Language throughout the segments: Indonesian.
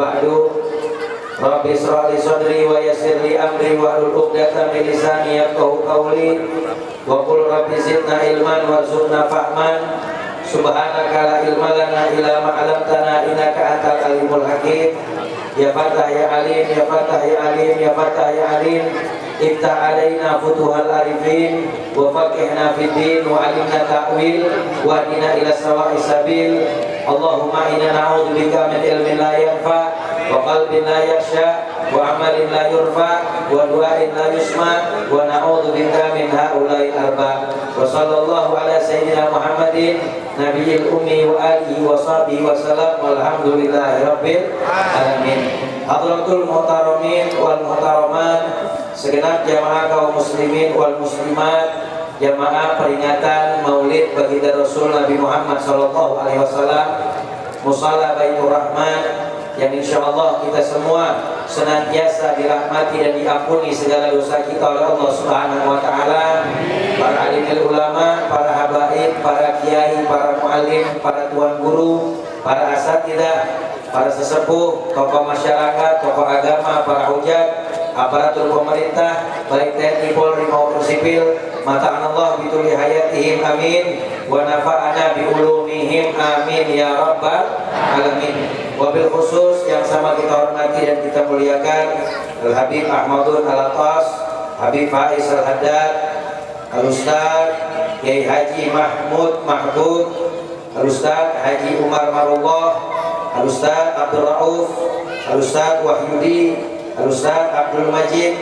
Ba'du Rabbi shrah li sadri wa yassir li amri wahlul 'uqdatam min lisani yafqahu qawli wa qul rabbi zidna ilman warzuqna fahman subhanaka la ilma lana illa ma 'allamtana innaka antal alimul hakim ya fatah ya alim ya fatah ya alim ya fatah ya alim iftah alaina futuhal arifin wa faqihna fid din wa 'allimna ta'wil wa hadina ila sawa'is sabil Allahumma inna na'udzubika min ilmin la yanfa wa qalbin la yakhsha wa amalin la yurfa wa du'ain la yusma wa na'udzubika min haula'il arba wa sallallahu ala sayyidina Muhammadin nabiyil ummi wa alihi wa sahbihi wa salam walhamdulillahi rabbil alamin. Hadratul muhtaramin wal muhtaramat, segenap jamaah kaum muslimin wal muslimat, jamaah peringatan Maulid baginda Rasul Nabi Muhammad sallallahu alaihi wasallam, Musalla Baitur Rahman, yang insyaallah kita semua senantiasa dirahmati dan diampuni segala dosa kita oleh Allah Subhanahu wa taala. Para alimul ulama, para habaib, para kiai, para muallim, para tuan guru, para asatidzah, para sesepuh, tokoh masyarakat, tokoh agama, para hujat, aparatur pemerintah, baik TNI, Polri maupun sipil, mata'anallah bituli hayatihim amin wa nafa'ana bi ulumihim amin ya rabbal alamin. Wabil khusus yang sama kita hormati dan kita muliakan Al-Habib Ahmadun Al-Atas, Habib Faiz Al-Haddad, Al-Ustaz Kiai Haji Mahmud Mahbub, Al-Ustaz Haji Umar Marullah, Al-Ustaz Abdul Rauf, Al-Ustaz Wahyudi, Al-Ustaz Abdul Majid,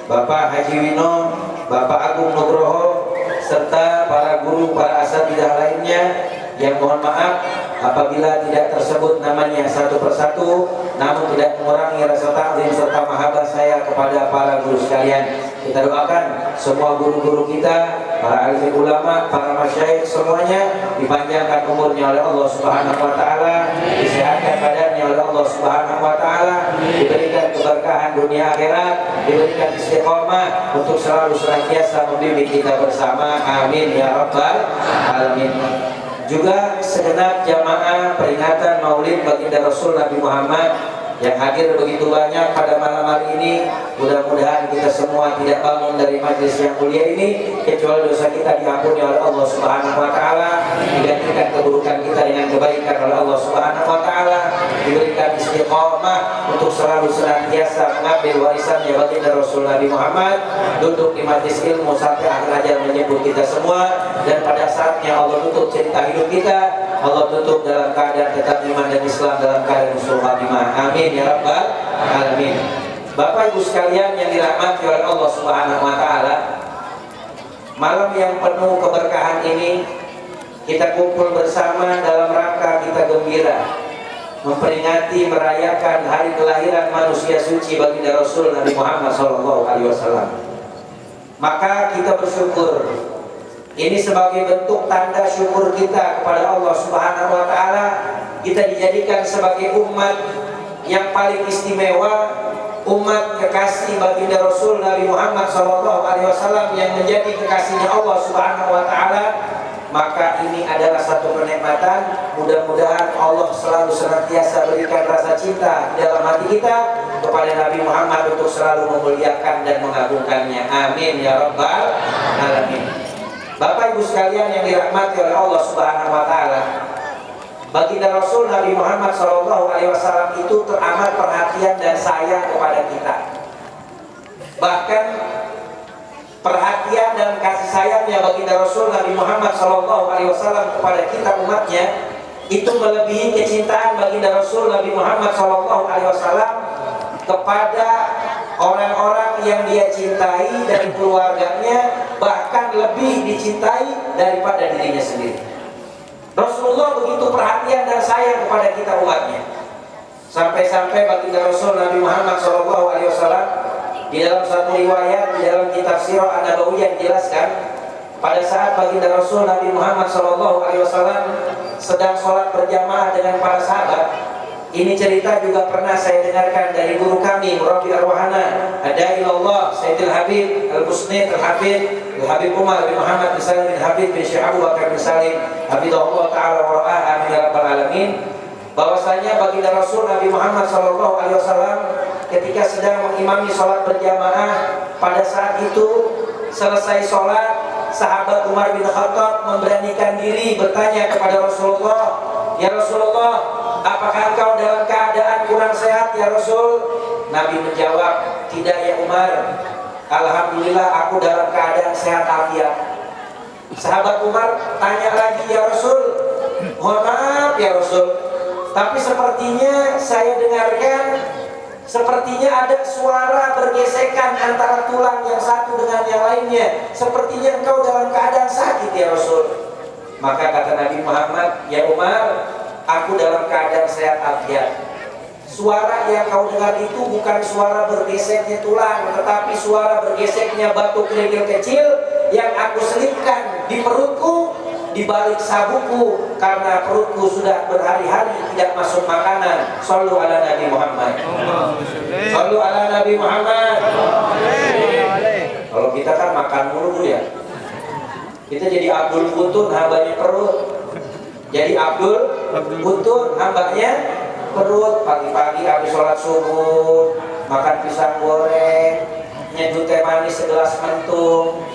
Bapak Haji Wino, Bapak Agung Nugroho, serta para guru, para asatidzah lainnya yang mohon maaf apabila tidak tersebut namanya satu persatu, namun tidak mengurangi rasa takzim serta mahabbah saya kepada para guru sekalian. Kita doakan semua guru-guru kita, para alim ulama, para masyayikh semuanya dipanjangkan umurnya oleh Allah Subhanahu wa taala, disehatkan badannya oleh Allah Subhanahu wa taala, diberikan keberkahan dunia akhirat, diberikan istiqomah untuk selalu senantiasa membimbing kita bersama. Amin ya rabbal alamin. Juga segenap jamaah peringatan Maulid baginda Rasul Nabi Muhammad yang hadir begitu banyak pada malam hari ini, mudah-mudahan kita semua tidak bangun dari majelis yang mulia ini kecuali dosa kita diampuni oleh Allah Subhanahu wa taala, digantikan keburukan kita dengan kebaikan oleh Allah Subhanahu wa taala, diberikan istiqomah untuk selalu senantiasa mengambil warisannya baginda Rasul Nabi Muhammad, duduk di majelis ilmu sampai akhir ajal menyebut kita semua, dan pada saatnya Allah tutup cerita hidup kita, Allah tutup dalam keadaan tetap iman dan Islam, dalam keadaan husnul khatimah. Amin ya rabbal alamin. Bapak Ibu sekalian yang dirahmati oleh Allah Subhanahu wa taala, malam yang penuh keberkahan ini kita kumpul bersama dalam rangka kita gembira memperingati, merayakan hari kelahiran manusia suci baginda Rasul Nabi Muhammad SAW. Maka kita bersyukur. Ini sebagai bentuk tanda syukur kita kepada Allah Subhanahu wa taala. Kita dijadikan sebagai umat yang paling istimewa, umat kekasih baginda Rasul Nabi Muhammad SAW yang menjadi kekasihnya Allah Subhanahu wa taala. Maka ini adalah satu kenikmatan. Mudah-mudahan Allah selalu senantiasa berikan rasa cinta di dalam hati kita kepada Nabi Muhammad untuk selalu memuliakan dan mengagungkannya. Amin ya rabbal alamin. Bapak Ibu sekalian yang dirahmati oleh Allah Subhanahu wa taala, baginda Rasul Nabi Muhammad SAW itu teramat perhatian dan sayang kepada kita. Bahkan perhatian dan kasih sayangnya baginda Rasul Nabi Muhammad SAW kepada kita umatnya itu melebihi kecintaan baginda Rasul Nabi Muhammad SAW kepada orang-orang yang dia cintai dari keluarganya, bahkan lebih dicintai daripada dirinya sendiri. Rasulullah begitu perhatian dan sayang kepada kita umatnya, sampai-sampai baginda Rasul Nabi Muhammad SAW di dalam satu riwayat di dalam kitab Sirah An-Nabawiyah dijelaskan, pada saat baginda Rasul Nabi Muhammad SAW sedang sholat berjamaah dengan para sahabat. Ini cerita juga pernah saya dengarkan dari guru kami, Murabbi Arwahana, Adailallah, Sayyidil Habib Al-Busnid Al-Habib Al-Habib Umar bin Muhammad bin Salim bin Habib bin Syekh Abu Bakar bin Salim Hafizahullah Ta'ala wa ra'ah, amin ya rabbal alamin. bahwasanya baginda Rasul Nabi Muhammad SAW ketika sedang mengimami sholat berjamaah, pada saat itu selesai sholat, sahabat Umar bin Khattab memberanikan diri bertanya kepada Rasulullah, "Ya Rasulullah, apakah engkau dalam keadaan kurang sehat ya Rasul?" Nabi menjawab, "Tidak ya Umar, alhamdulillah aku dalam keadaan sehat afiat." Sahabat Umar tanya lagi, "Ya Rasul, mohon maaf ya Rasul, tapi sepertinya saya dengarkan sepertinya ada suara bergesekan antara tulang yang satu dengan yang lainnya. Sepertinya engkau dalam keadaan sakit ya Rasul." Maka kata Nabi Muhammad, "Ya Umar, aku dalam keadaan sehat afiat. Suara yang kau dengar itu bukan suara bergeseknya tulang, tetapi suara bergeseknya batu kerikil kecil yang aku selipkan di perutku, di balik sabuku, karena perutku sudah berhari-hari tidak masuk makanan." Shallu ala Nabi Muhammad. Shallu ala Nabi Muhammad. Kalau kita kan makan mulu ya, kita jadi Abdul Butun, hambanya perut. Jadi Abdul Butun, hambanya perut. Pagi-pagi habis sholat subuh makan pisang goreng, nyeduh teh manis segelas mentung,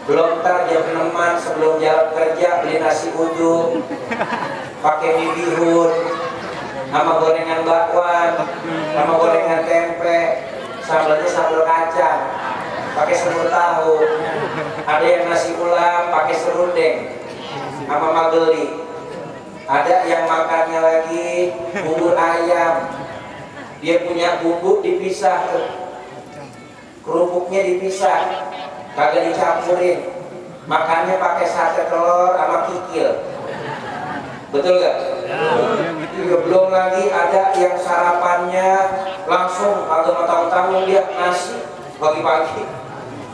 belum ntar jam 6 sebelum jalan kerja beli nasi uduk pakai mie bihun sama gorengan bakwan sama gorengan tempe, sambalnya sambal kacang pakai semur tahu, ada yang nasi ulam pakai serundeng sama mageli, ada yang makannya lagi bubur ayam, dia punya bumbu dipisah, kerupuknya dipisah, kagak dicampurin, makannya pakai sate telur sama kikil. Betul gak? Ya, belum lagi ada yang sarapannya langsung kagak tahu-tahu dia nasi pagi-pagi,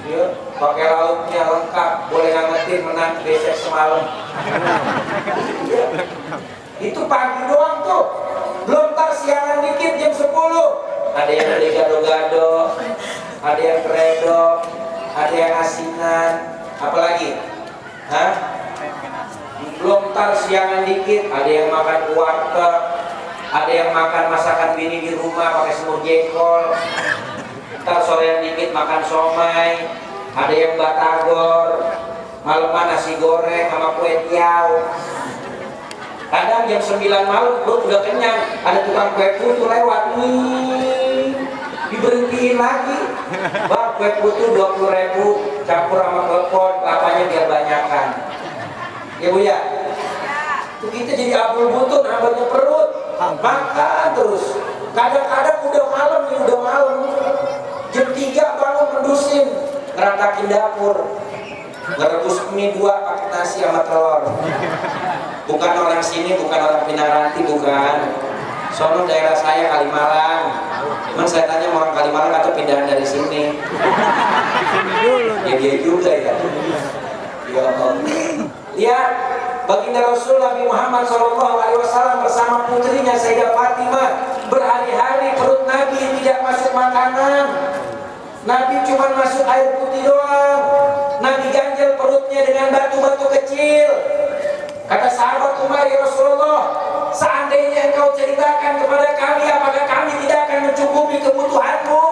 ya, pakai lauknya lengkap, boleh ngangetin menang besok semalam. Ya. Itu pagi doang tuh, belum tar siangan dikit jam 10 ada yang beli gado-gado, ada yang kredo, ada yang asinan, apalagi? Hah? Belum tar siangan dikit, ada yang makan warteg, ada yang makan masakan bini di rumah pakai semur jengkol. Ntar sorean dikit makan somai, ada yang batagor, malaman nasi goreng sama kue tiaw. Kadang jam 9 malam perut udah kenyang, ada tukang kue putu lewat nih, diberhentiin lagi. Bang, kue putu 20.000 campur sama klepon, kelapanya biar banyakan. Ya Bu ya? Itu kita jadi Abdul Butun, hambanya perut, makan terus. Kadang-kadang udah malam nih, udah malam, jam 3 bangun mendusin, ngeratakin dapur, ngerebus mie 2 pakai nasi sama telur. Bukan orang sini, bukan orang Pinaranti, bukan. Sono daerah saya Kalimalang. Cuman saya tanya orang Kalimalang atau pindahan dari sini. Ya dia juga ya. Ya Allah. Lihat, baginda Rasul Nabi Muhammad SAW bersama putrinya Sayyidah Fatimah, berhari-hari perut Nabi tidak masuk makanan. Nabi cuma masuk air putih doang. Nabi ganjel perutnya dengan batu-batu kecil. Kata sahabat Umar, "Ya Rasulullah, seandainya engkau ceritakan kepada kami, apakah kami tidak akan mencukupi kebutuhanmu?"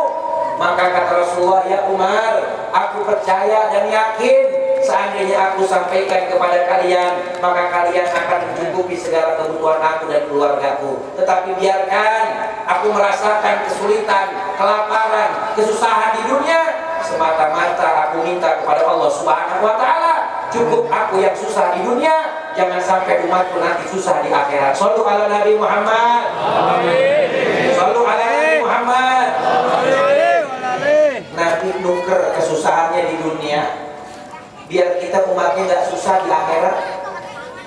Maka kata Rasulullah, "Ya Umar, aku percaya dan yakin seandainya aku sampaikan kepada kalian, maka kalian akan mencukupi segala kebutuhan aku dan keluargaku. Tetapi biarkan aku merasakan kesulitan, kelaparan, kesusahan di dunia, semata-mata aku minta kepada Allah Subhanahu wa Ta'ala, cukup aku yang susah di dunia, jangan sampai umatku nanti susah di akhirat." Shallu ala Nabi Muhammad. Amin. Shallu ala Nabi Muhammad. Amin. Nabi nuker kesusahannya di dunia, biar kita umatnya nggak susah di akhirat,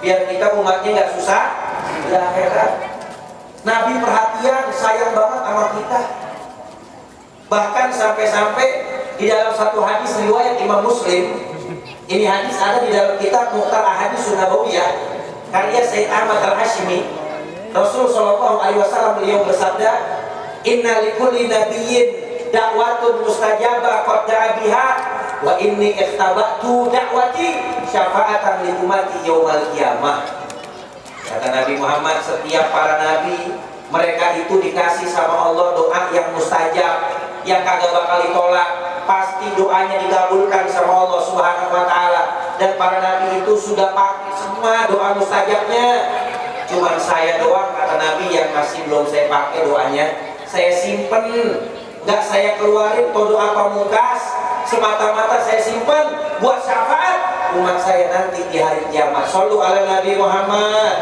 biar kita umatnya nggak susah di akhirat. Nabi perhatian, sayang banget sama kita. Bahkan sampai-sampai di dalam satu hadis riwayat Imam Muslim, ini hadis ada di dalam kitab Mukhtar Ahadits Nabawiyah karya Sayyid Ahmad Al-Hashimi. Rasul SAW beliau bersabda, "Inna likulli nabiyyin da'watun mustajabah qad da'a biha wa inni ikhtabatu da'wati syafa'atan li ummati yaumal qiyamah." Kata Nabi Muhammad, setiap para nabi mereka itu dikasih sama Allah doa yang mustajab, yang kagak bakal ditolak, pasti doanya dikabulkan sama Allah Subhanahu wa taala. Dan para nabi itu sudah pakai semua doa mustajabnya. Cuman saya doang, kata Nabi, yang masih belum saya pakai doanya, saya simpen, nggak saya keluarin. Kalau doa pamungkas semata-mata saya simpen buat syafaat umat saya nanti di hari kiamat. Shallu ala Nabi Muhammad.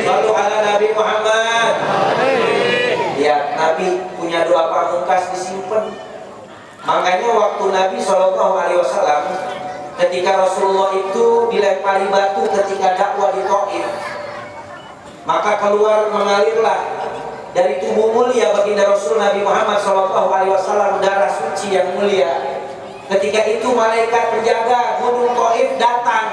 Shallu ala Nabi Muhammad. Ya, Nabi punya doa pamungkas disimpan. Makanya waktu Nabi SAW, ketika Rasulullah itu dilempari batu ketika dakwah di Taif, maka keluar mengalirlah dari tubuh mulia baginda Rasul Nabi Muhammad SAW darah suci yang mulia. Ketika itu malaikat penjaga gunung Taif datang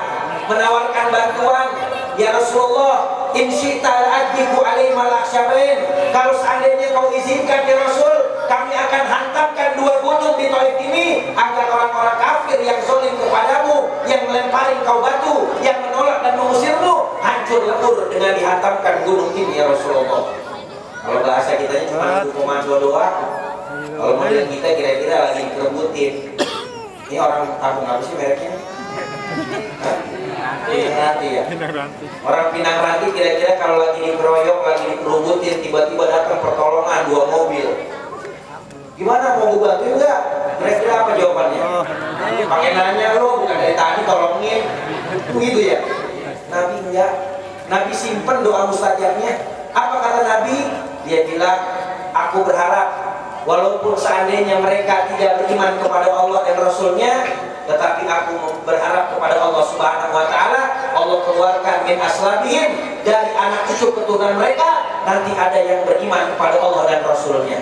menawarkan bantuan. Ya Rasulullah, in syi'ta la'adbiku alaihim al-akhsyabain. Kalau seandainya kau izinkan ya Rasul, kami akan hantamkan dua gunung di Taif ini agar orang-orang kafir yang zalim kepadamu, yang melempari kau batu, yang menolak dan mengusirmu, hancur lebur dengan dihantamkan gunung ini ya Rasulullah. Kalau bahasa kitanya cuma itu komando doang. Kalau model kita kira-kira lagi kerebutin. Ini orang kampung apa sih mereknya? Pinang Ranti ya. Orang Pinang Ranti kira-kira kalau lagi dikeroyok, lagi dikerubutin, tiba-tiba datang pertolongan 2 mobil. Gimana, mau gue bantuin enggak? Kira-kira apa jawabannya? Pakai nanya lo, bukan dari tadi tolongin. Begitu ya. Nabi enggak. Nabi simpen doa mustajabnya. Apa kata Nabi? Dia bilang, aku berharap walaupun seandainya mereka tidak beriman kepada Allah dan Rasulnya, tetapi aku berharap kepada Allah Subhanahu wa taala, Allah keluarkan min aslabihim, dari anak cucu keturunan mereka nanti ada yang beriman kepada Allah dan Rasulnya.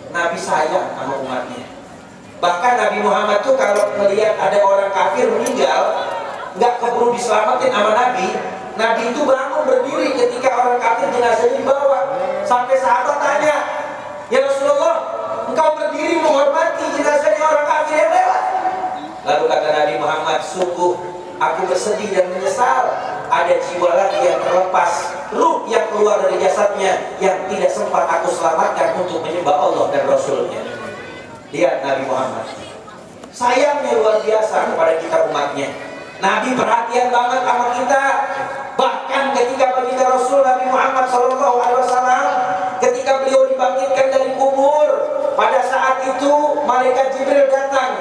Nabi sayang sama umatnya. Bahkan Nabi Muhammad tuh kalau melihat ada orang kafir meninggal, nggak keburu diselamatin sama Nabi. Nabi itu bangun berdiri ketika orang kafir jenazahnya dibawa. Sampai sahabat tanya, ya Rasulullah, engkau berdiri menghormati jenazahnya orang kafir yang lewat. Lalu kata Nabi Muhammad, sungguh aku bersedih dan menyesal ada jiwa lagi yang terlepas, ruh yang keluar dari jasadnya yang tidak sempat aku selamatkan untuk menyembah Allah dan Rasulnya. Lihat Nabi Muhammad, sayangnya luar biasa kepada kita umatnya. Nabi perhatian banget sama kita. Bahkan ketika baginda Rasul Nabi Muhammad SAW, ketika beliau dibangkitkan dari kubur, pada saat itu malaikat Jibril datang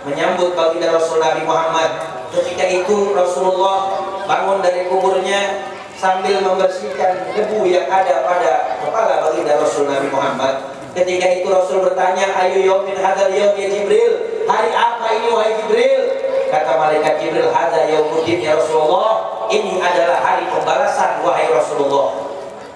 menyambut baginda Rasul Nabi Muhammad. Ketika itu Rasulullah bangun dari kuburnya sambil membersihkan debu yang ada pada kepala baginda Rasul Nabi Muhammad. Ketika itu Rasul bertanya, ayu yaumin hadzal yaum ya Jibril, hari apa ini wahai Jibril? Kata malaikat Jibril, hadza yaumuddin ya Rasulullah, ini adalah hari pembalasan wahai Rasulullah.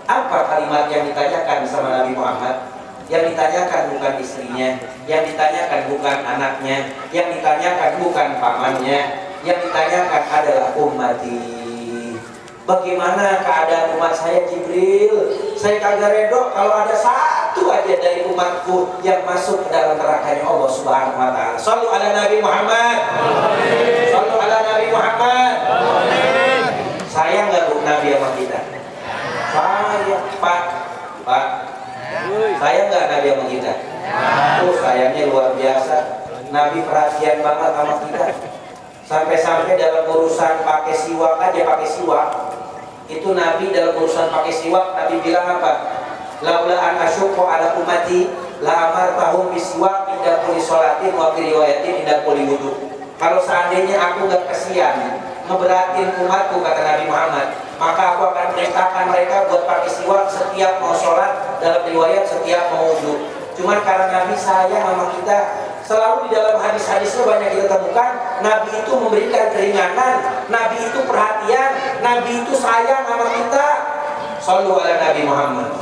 Apa kalimat yang ditanyakan sama Nabi Muhammad? Yang ditanyakan bukan istrinya, yang ditanyakan bukan anaknya, yang ditanyakan bukan pamannya, yang ditanyakan adalah ummati. Bagaimana keadaan umat saya Jibril? Saya kagak redho kalau ada satu aja dari umatku yang masuk ke dalam nerakanya Allah Subhanahu wa taala. Shallu ala Nabi Muhammad. Shallu ala Nabi Muhammad. Sayang enggak Bu Nabi sama kita? Sayang, Pak. Sayang enggak Nabi sama kita? Oh, sayangnya luar biasa. Nabi perhatian banget sama kita. Sampai-sampai dalam urusan pakai siwak aja, pakai siwak itu Nabi dalam urusan pakai siwak, Nabi bilang apa? Laula an asyqa ala ummati la amartahum bisiwak inda kulli sholatin wa fi riwayatin inda kulli wudu. Kalau seandainya aku gak kesian ngeberatin umatku, kata Nabi Muhammad, maka aku akan perintahkan mereka buat pakai siwak setiap mau sholat, dalam riwayat setiap mau wudu. Cuman karena Nabi sayang sama kita, selalu di dalam hadis-hadisnya banyak kita temukan Nabi itu memberikan keringanan, Nabi itu perhatian, Nabi itu sayang sama kita. Shallu ala Nabi Muhammad.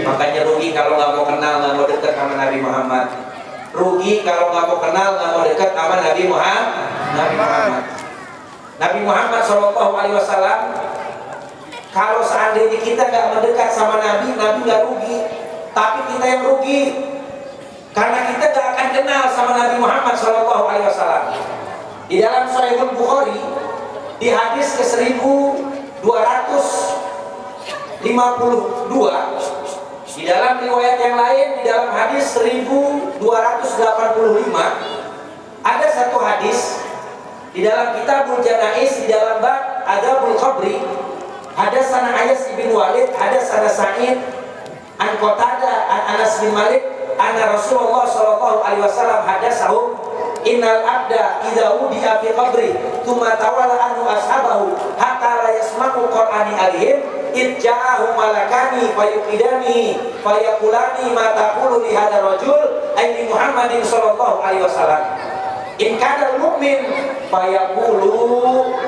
Makanya rugi kalau nggak mau kenal, nggak mau dekat sama Nabi Muhammad. Rugi kalau nggak mau kenal, nggak mau dekat sama Nabi Muhammad. Nabi Muhammad SAW, kalau seandainya kita nggak mendekat sama Nabi, Nabi nggak rugi, tapi kita yang rugi. Karena kita gak akan kenal sama Nabi Muhammad SAW. Di dalam Sahih Bukhari, di hadis ke-1000 Di dalam riwayat yang lain, di dalam hadis 1285 ada satu hadis di dalam kitabul janaiz, di dalam bab adabul qabri, hadatsana Ayas bin Walid, hadatsana Sa'id an Qatadah an Anas bin Malik anna Rasulullah sallallahu alaihi wasallam hadatsahu innal abda idza wudi'a fi qabri tsumma tawalla anhu ashabahu hatta la yasma'u qur'ani alaihim idja'ahu malakani fayuqidani fayaqulani ma taqulu li hadzal rajul ay Muhammadin sallallahu alaihi wasallam in kana al-mu'min fayaqulu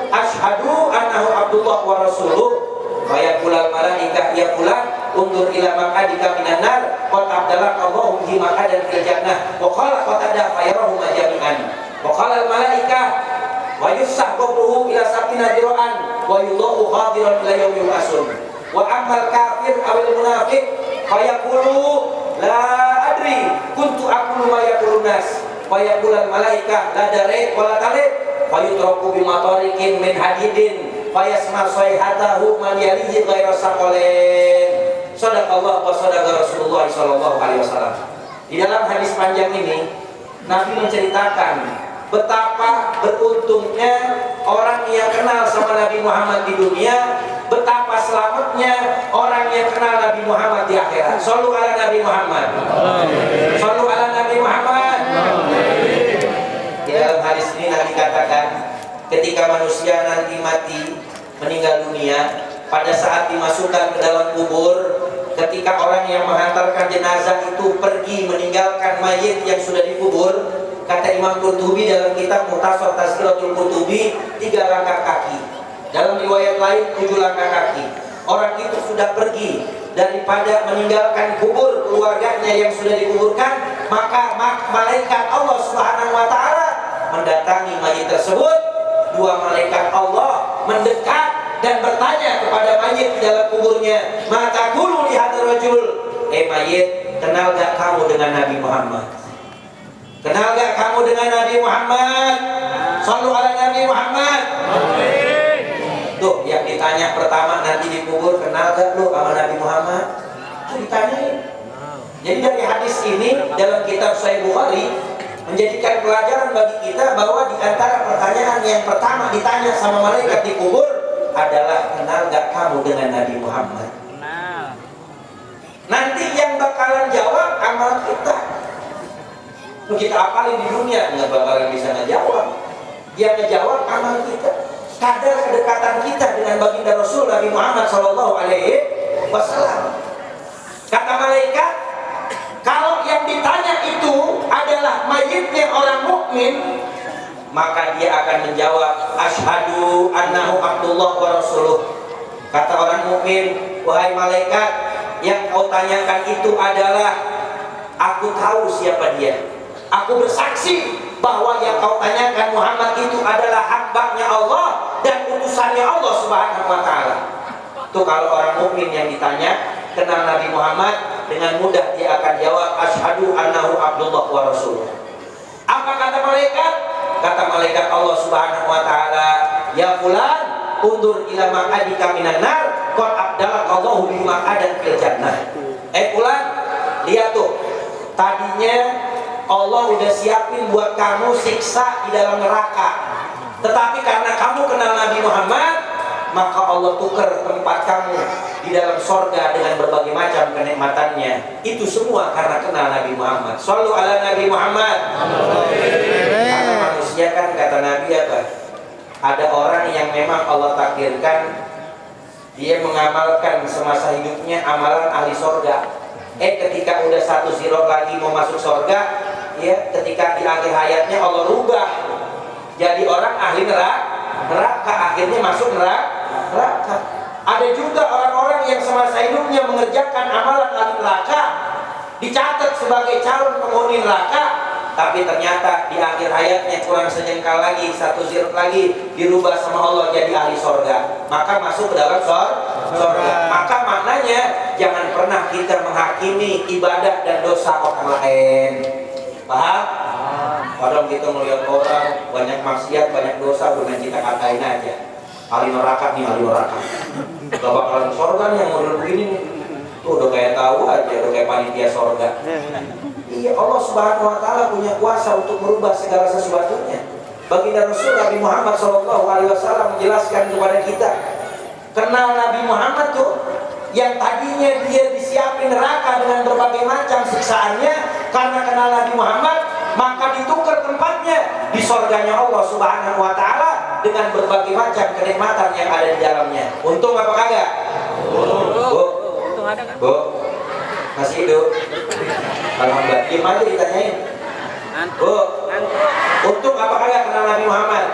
ashhadu annahu abdullah wa rasuluh fayaqulul malaikah ya fulan undur ila maqadika minan nar qad abdalaka Allahu bi maqadan fil jannah wa qala qatada fayarahu jami'an wa qala al malaikah wa yusah qabruhu ila sab'ina dira'an wa yudhu hadiran ila yaumil asun wa amal kafir awil munafiq fayaqulu la adri kuntu aqulu ma yaqulun nas fayaqulul malaikah la dari wa la talib fayutraku bi matariqin min hadidin fayasma sayhatahu man yalihi ghairu saqalain. Shadaqallah wa shadaqa Rasulullah sallallahu alaihi wasallam. Di dalam hadis panjang ini Nabi menceritakan betapa beruntungnya orang yang kenal sama Nabi Muhammad di dunia, betapa selamatnya orang yang kenal Nabi Muhammad di akhirat. Shallu ala Nabi Muhammad. Shallu ala Nabi Muhammad. Di dalam hadis ini Nabi katakan, ketika manusia nanti mati, meninggal dunia, pada saat dimasukkan ke dalam kubur, ketika orang yang menghantarkan jenazah itu pergi meninggalkan mayit yang sudah dikubur, kata Imam Qurtubi dalam kitab Mukhtasar Tazkiratul Qurtubi, 3 langkah kaki. Dalam riwayat lain 7 langkah kaki. Orang itu sudah pergi daripada meninggalkan kubur keluarganya yang sudah dikuburkan, maka malaikat Allah Subhanahu wa taala mendatangi mayit tersebut. 2 malaikat Allah mendekat dan bertanya kepada mayit di dalam kuburnya, mata kulu li hadzal rajul, mayit, kenal gak kamu dengan Nabi Muhammad? Kenal gak kamu dengan Nabi Muhammad? Shallu ala Nabi Muhammad. Tuh yang ditanya pertama nanti di kubur, kenal gak lu sama Nabi Muhammad? Itu ditanyain. Jadi dari hadis ini dalam kitab Sahih Bukhari menjadikan pelajaran bagi kita bahwa di antara pertanyaan yang pertama ditanya sama malaikat di kubur adalah, kenal gak kamu dengan Nabi Muhammad? Nanti yang bakalan jawab amal kita. Kita apalin di dunia nggak bakalan bisa ngejawab. Dia ngejawab amal kita, kadar kedekatan kita dengan baginda Rasul Nabi Muhammad Sallallahu Alaihi Wasallam. Kata malaikat, kalau yang ditanya itu adalah mayitnya orang mukmin, maka dia akan menjawab, asyhadu annahu abdullah wa rasuluh. Kata orang mukmin, wahai malaikat, yang kau tanyakan itu adalah, aku tahu siapa dia. Aku bersaksi bahwa yang kau tanyakan Muhammad itu adalah hambanya Allah dan utusannya Allah Subhanahu wa taala. Tuh kalau orang mukmin yang ditanya kenal Nabi Muhammad, dengan mudah dia akan jawab, asyhadu annahu abdullah wa rasuluh. Apa kata malaikat? Kata malaikat Allah Subhanahu wa taala, ya fulan, undur ila maqadika minan nar, qad abdalakallahu bi maqadan fil jannah. Fulan, lihat tuh, tadinya Allah udah siapin buat kamu siksa di dalam neraka, tetapi karena kamu kenal Nabi Muhammad, maka Allah tukar tempat kamu di dalam sorga dengan berbagai macam kenikmatannya. Itu semua karena kenal Nabi Muhammad. Shallu ala Nabi Muhammad. Karena manusia kan, kata Nabi apa? Ada orang yang memang Allah takdirkan dia mengamalkan semasa hidupnya amalan ahli sorga. Ketika udah 1 zirot lagi mau masuk sorga, ya, ketika di akhir hayatnya Allah rubah jadi orang ahli neraka, akhirnya masuk neraka. Ada juga orang-orang yang semasa hidupnya mengerjakan amalan ahli neraka, dicatat sebagai calon penghuni neraka, tapi ternyata di akhir hayatnya kurang sejengkal lagi, 1 zirot lagi, dirubah sama Allah jadi ahli sorga, maka masuk ke dalam sorga. Maka maknanya jangan pernah kita menghakimi ibadah dan dosa orang lain. Paham? Kadang kita melihat orang banyak maksiat, banyak dosa, dengan kita katain aja. ahli neraka nih, ahli neraka. Gak bakalan surga nih yang model begini nih. Tuh udah kayak tahu aja, udah kayak panitia surga. Iya, Allah Subhanahu wa taala punya kuasa untuk merubah segala sesuatunya. Baginda Rasul Nabi Muhammad SAW menjelaskan kepada kita, kenal Nabi Muhammad tuh yang tadinya dia disiapin neraka dengan berbagai macam siksaannya, karena kenal Nabi Muhammad maka ditukar tempatnya di surganya Allah Subhanahu wa taala dengan berbagai macam kenikmatan yang ada di dalamnya. Untung apa kagak? Bu, untung ada kan? Bu, masih hidup? Alhamdulillah. Gimana ditanyain? Bu, untung apa kagak kenal Nabi Muhammad?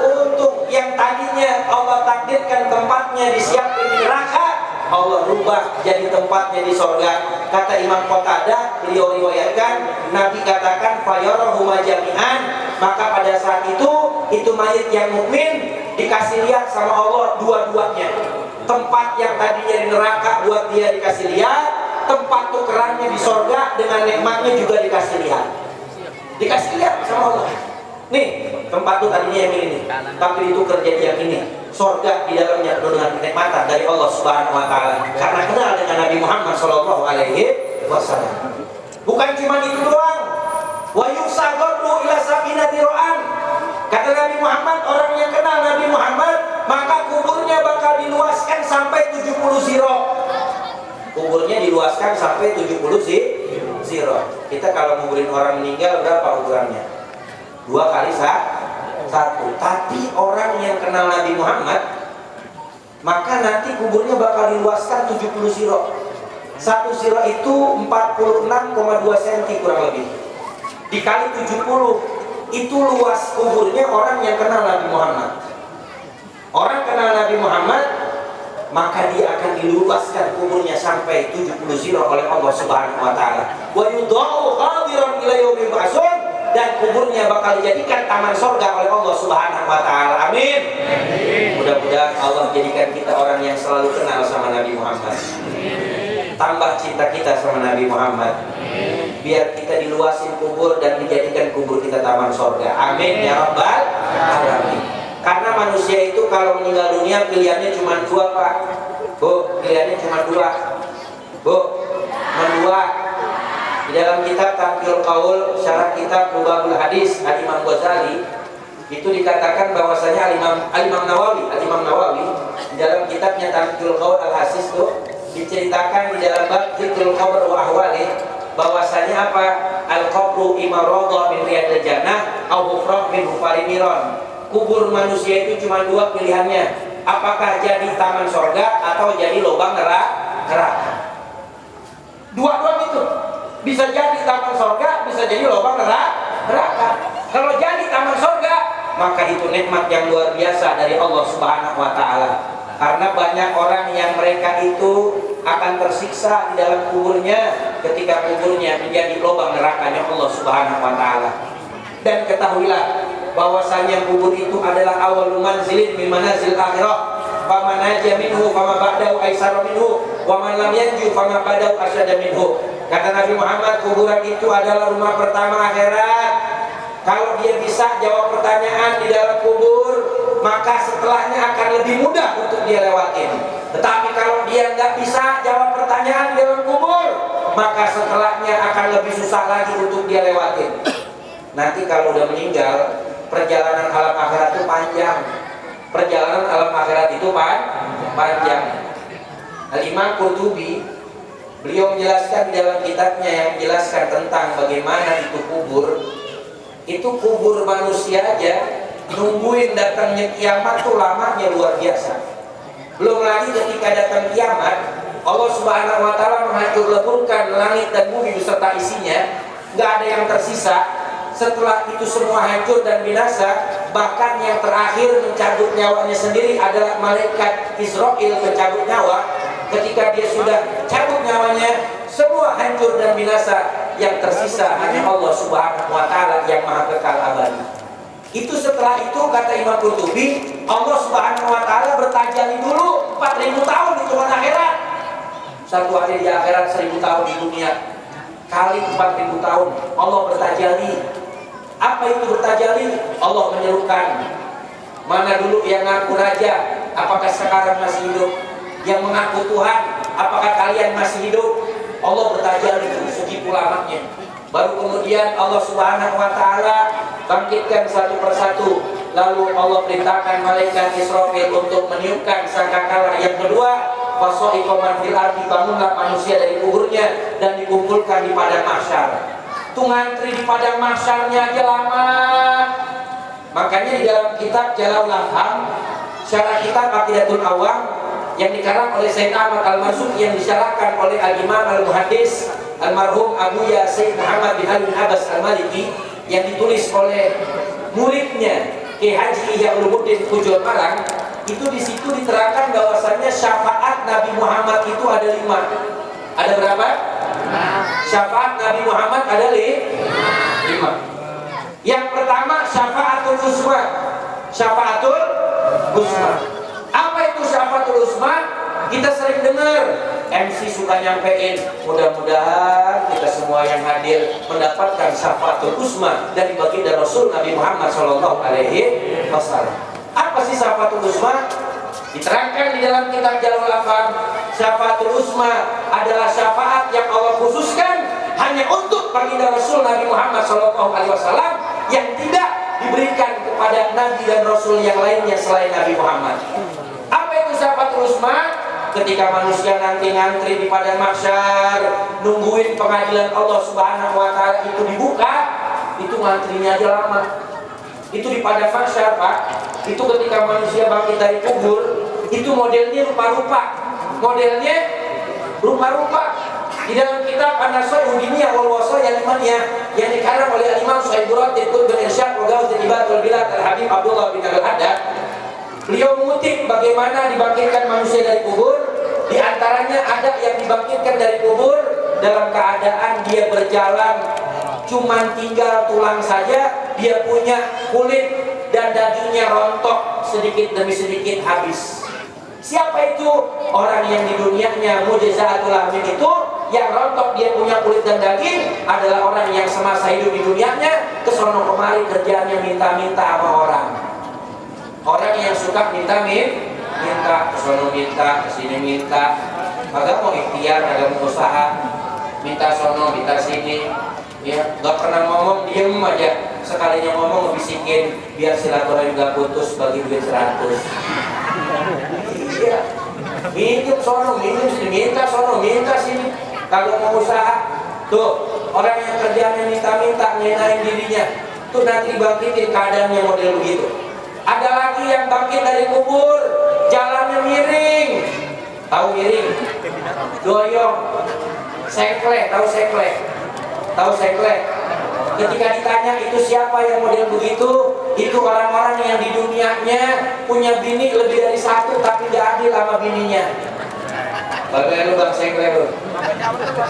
Untung. Yang tadinya Allah takdirkan tempatnya disiapin di neraka, Allah rubah jadi tempatnya di surga. Kata Imam Qatadah, beliau riwayatkan, Nabi katakan fayarahuma jami'an, maka pada saat itu mayit yang mukmin dikasih lihat sama Allah dua-duanya. Tempat yang tadinya di neraka buat dia dikasih lihat, tempat tukerannya di surga dengan nikmatnya juga dikasih lihat. Dikasih lihat sama Allah. Nih, tempat tuh tadinya yang ini, tapi itu kerja yang ini. Surga di dalamnya penuh dengan kenikmatan dari Allah Subhanahu wa taala karena kenal dengan Nabi Muhammad sallallahu alaihi wasallam. Bukan cuma itu doang. Wa yusagadu ila sabina diroan. Kata Nabi Muhammad, orang yang kenal Nabi Muhammad maka kuburnya bakal diluaskan sampai 70 ziro. Kuburnya diluaskan sampai 70 ziro. Kita kalau nguburin orang meninggal berapa ukurannya? 2 kali 1. Tapi orang yang kenal Nabi Muhammad maka nanti kuburnya bakal diluaskan 70 ziro. 1 ziro itu 46,2 cm kurang lebih. Dikali 70 itu luas kuburnya orang yang kenal Nabi Muhammad. Orang kenal Nabi Muhammad maka dia akan diluaskan kuburnya sampai 70 ziro oleh Allah Subhanahu wa taala. Wa yudau khadiran ila yaumil ba'tsun, dan kuburnya bakal dijadikan taman surga oleh Allah Subhanahu wa taala. Amin. Mudah-mudahan Allah jadikan kita orang yang selalu kenal sama Nabi Muhammad. Tambah cinta kita sama Nabi Muhammad. Biar kita diluasin kubur dan dijadikan kubur kita taman surga. Amin ya rabbal alamin. Karena manusia itu kalau meninggal dunia pilihannya cuma 2, Pak. Bu, pilihannya cuma 2. Bu, cuma 2. Di dalam kitab Tamqil Qaul, syarah kitab Lubabul Hadis Al-Imam Ghazali, itu dikatakan bahwasanya Al-Imam Nawawi di dalam kitabnya Tamqil Qaul Al-Hasis itu diceritakan di dalam bab Dzikrul Qabr wa Ahwali bahwasanya apa? Al-qabru imma rawdah min riyadil jannah aw hufrah min hufarin niran. Kubur manusia itu cuma 2 pilihannya, apakah jadi taman surga atau jadi lubang neraka. Dua-dua itu bisa jadi taman surga, bisa jadi lubang neraka. Kalau jadi taman surga, maka itu nikmat yang luar biasa dari Allah Subhanahu wa taala. Karena banyak orang yang mereka itu akan tersiksa di dalam kuburnya ketika kuburnya menjadi lubang nerakanya Allah Subhanahu wa taala. Dan ketahuilah bahwasanya kubur itu adalah awal manzilin min manazil akhirah. Faman naja minhu fama ba'dahu aisara minhu wa man lam yanju fama ba'dahu asyada minhu. Kata Nabi Muhammad, kuburan itu adalah rumah pertama akhirat. Kalau dia bisa jawab pertanyaan di dalam kubur, maka setelahnya akan lebih mudah untuk dia lewatin. Tetapi kalau dia nggak bisa jawab pertanyaan di dalam kubur, maka setelahnya akan lebih susah lagi untuk dia lewatin. Nanti kalau udah meninggal, perjalanan alam akhirat itu panjang. Perjalanan alam akhirat itu panjang. Al-Imam Qurtubi, beliau menjelaskan di dalam kitabnya yang menjelaskan tentang bagaimana itu kubur. Itu kubur manusia aja nungguin datangnya kiamat tuh lamanya luar biasa. Belum lagi ketika datang kiamat, Allah Subhanahu wa taala menghancur leburkan langit dan bumi beserta isinya, nggak ada yang tersisa. Setelah itu semua hancur dan binasa, bahkan yang terakhir mencabut nyawanya sendiri adalah malaikat Israil pencabut nyawa. Ketika dia sudah cabut nyawanya, semua hancur dan binasa. Yang tersisa hanya Allah Subhanahu wa taala yang maha kekal abadi. Itu setelah itu kata Imam Qurtubi, Allah Subhanahu wa taala bertajalli dulu 4000 tahun di tuhan akhirat. Satu hari di akhirat 1000 tahun di dunia. Kali 4000 tahun Allah bertajalli. Apa itu bertajalli? Allah menyerukan Mana dulu yang ngaku raja, apakah sekarang masih hidup? Yang mengaku Tuhan, apakah kalian masih hidup? Allah bertajalli segitu lamanya. Baru kemudian Allah Subhanahu wa Ta'ala bangkitkan satu persatu. Lalu Allah perintahkan malaikat Israfil untuk meniupkan sangkakala. Yang kedua, faso'iqa man fil ardi, bangunlah manusia dari kuburnya dan dikumpulkan di padang mahsyar. Tuh ngantri di padang mahsyarnya aja lama. Makanya di dalam kitab Jalalaul Afham, syarah kitab Aqidatul Awam yang dikarang oleh Sayyid Ahmad Al-Mansur, yang disyarahkan oleh Al-Imam Al-Muhaddis Almarhum Abu Yasin Muhammad bin Ali bin Abbas Al-Maliki, yang ditulis oleh muridnya Ki Haji Ihya Ulumuddin Pujol Malang, itu di situ diterangkan bahwasannya syafaat Nabi Muhammad itu ada 5. Ada berapa? Syafaat Nabi Muhammad ada 5. Yang pertama syafaatul uzma. Syafaatul uzma. Apa itu syafaatul uzma? Kita sering dengar MC suka nyampein, mudah-mudahan kita semua yang hadir mendapatkan syafaatul uzma dari baginda Rasul Nabi Muhammad SAW. Apa sih syafaatul uzma? Diterangkan di dalam kitab Jalalaul Afham, syafaatul uzma adalah syafaat yang Allah khususkan hanya untuk baginda Rasul Nabi Muhammad SAW, yang tidak diberikan kepada Nabi dan Rasul yang lainnya selain Nabi Muhammad. Apa itu syafaatul uzma? Ketika manusia nanti ngantri di padang mahsyar, nungguin pengadilan Allah Subhanahu wa Ta'ala itu dibuka, itu ngantrinya aja lama. Itu di padang mahsyar, Pak. Itu ketika manusia bangkit dari kubur, itu modelnya rupa-rupa. Modelnya rupa-rupa. Di dalam kitab An-Nasai Udiniyah wal Wasaya Limaniyah yang dikarang oleh Imam Syaiburat Ibn bin Irsyad wa Gawz Ibad wal Bilad Al-Habib Abdullah bin Al-Haddad, beliau mengutip bagaimana dibangkitkan manusia dari kubur. Di antaranya ada yang dibangkitkan dari kubur dalam keadaan dia berjalan, cuman tinggal tulang saja, dia punya kulit dan dagingnya rontok sedikit demi sedikit habis. Siapa itu? Orang yang di dunianya mujizaatul amin itu, yang rontok dia punya kulit dan daging, adalah orang yang semasa hidup di dunianya kesono kemari kerjaannya minta-minta sama orang. Orang yang suka minta, kesono minta, kesini minta, agak mau ikhtiar, agak mau usaha, minta sono, minta sini, ya, nggak pernah ngomong, diem aja. Sekalinya ngomong ngebisikin biar silaturahmi gak putus, bagi duit 100. Iya, minjem sono, minjem sini, minta sono, minta sini. Kalau mau usaha, tuh orang yang kerjanya minta-minta, ngenain dirinya, tuh nanti bangkitin keadaannya model begitu. Ada lagi yang bangkit dari kubur, jalannya miring. Tahu miring? Doyong, sengklek, tahu sengklek? Tahu sengklek? Ketika ditanya itu siapa yang model begitu, itu orang-orang yang di dunianya punya bini lebih dari 1 tapi gak adil sama bininya. Bagaimana lu bang sengklek lu?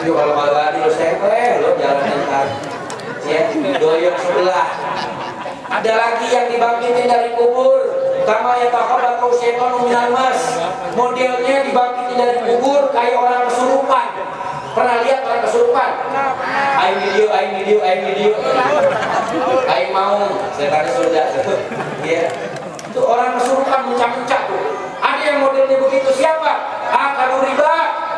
Yuk kalau kagak adil lu sengklek, lu jalan ntar. Ya, doyong sebelah. Ada lagi yang dibangkitin dari kubur, kama ya takabatu syaitanu minal mas. Modelnya dibangkitin dari kubur kayak orang kesurupan. Pernah lihat orang kesurupan? Aing video. Aing mau, setan sudah. Ya. Itu orang kesurupan mencak-mencak tuh. Ada yang modelnya begitu, siapa? Akalu riba.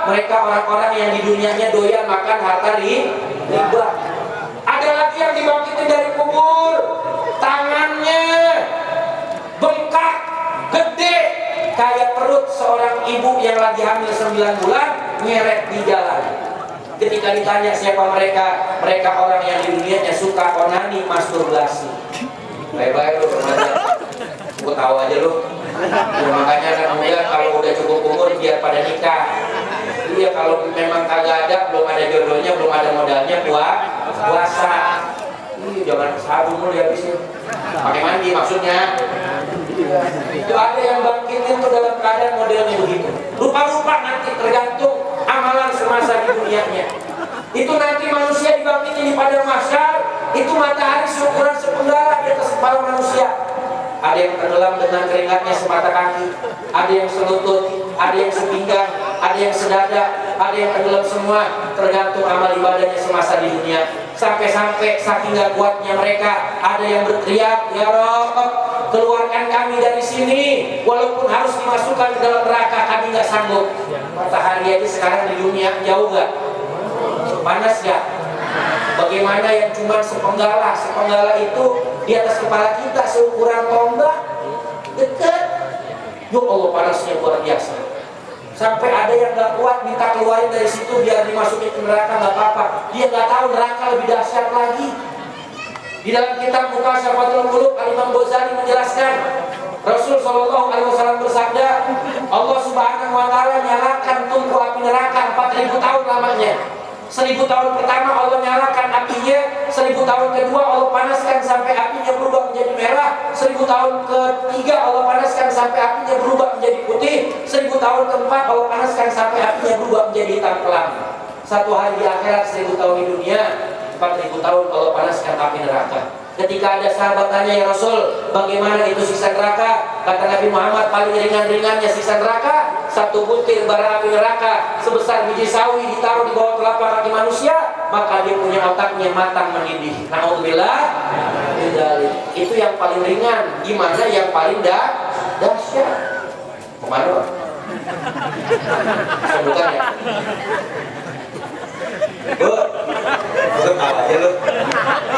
Mereka orang-orang yang di dunianya doyan makan harta riba. Ada lagi yang dibangkitin dari kubur, tangannya bengkak, gede, kayak perut seorang ibu yang lagi hamil 9 bulan, nyeret di jalan. Ketika ditanya siapa mereka, mereka orang yang di dunianya suka onani, masturbasi. Baik-baik lu remaja, aku tahu aja lu. Ya, makanya anak muda kalau udah cukup umur biar pada nikah. Iya, kalau memang kagak ada, belum ada jodohnya, belum ada modalnya, puasa. Jangan sabun mulu dihabisin. Pakai mandi maksudnya. Itu ada yang bangkitin tuh dalam keadaan modelnya begitu. Rupa-rupa nanti tergantung amalan semasa di dunianya. Itu nanti manusia dibangkitin di padang mahsyar, itu matahari seukuran sepenggal di atas kepala manusia. Ada yang tenggelam dengan keringatnya semata kaki, ada yang selutut, ada yang sepinggang, ada yang sedada, ada yang tenggelam semua, tergantung amal ibadahnya semasa di dunia. Sampai-sampai saking gak kuatnya mereka, ada yang berteriak, ya Rabb, keluarkan kami dari sini, walaupun harus dimasukkan ke dalam neraka, kami nggak sanggup. Matahari aja sekarang di dunia jauh nggak? Panas nggak? Bagaimana yang cuma sepenggalah itu di atas kepala kita seukuran tombak, dekat. Ya Allah, panasnya luar biasa. Sampai ada yang nggak kuat minta keluarin dari situ biar dimasukin ke neraka, nggak apa-apa. Dia nggak tahu neraka lebih dahsyat lagi. Di dalam kitab Mukashafatul Qulub, Al-Imam Ghazali menjelaskan, Rasul Shallallahu Alaihi Wasallam bersabda, Allah Subhanahu Wa Taala nyalakan tungku api neraka 4000 tahun lamanya. 1000 tahun pertama Allah nyalakan apinya, 1000 tahun kedua Allah panaskan sampai apinya berubah menjadi merah, 1000 tahun ketiga Allah panaskan sampai apinya berubah menjadi putih, 1000 tahun keempat Allah panaskan sampai apinya berubah menjadi hitam kelam. Satu hari di akhirat, 1000 tahun di dunia, 4000 tahun Allah panaskan api neraka. Ketika ada sahabat tanya, ya Rasul, bagaimana itu siksa neraka? Kata Nabi Muhammad, paling ringan-ringannya siksa neraka, satu butir bara api neraka sebesar biji sawi ditaruh di bawah telapak kaki manusia, maka dia punya otaknya matang mendidih. Na'udzubillah. Itu yang paling ringan. Gimana yang paling dahsyat? Kemana Pak? Bukan ya? Bu, tahu aja lu.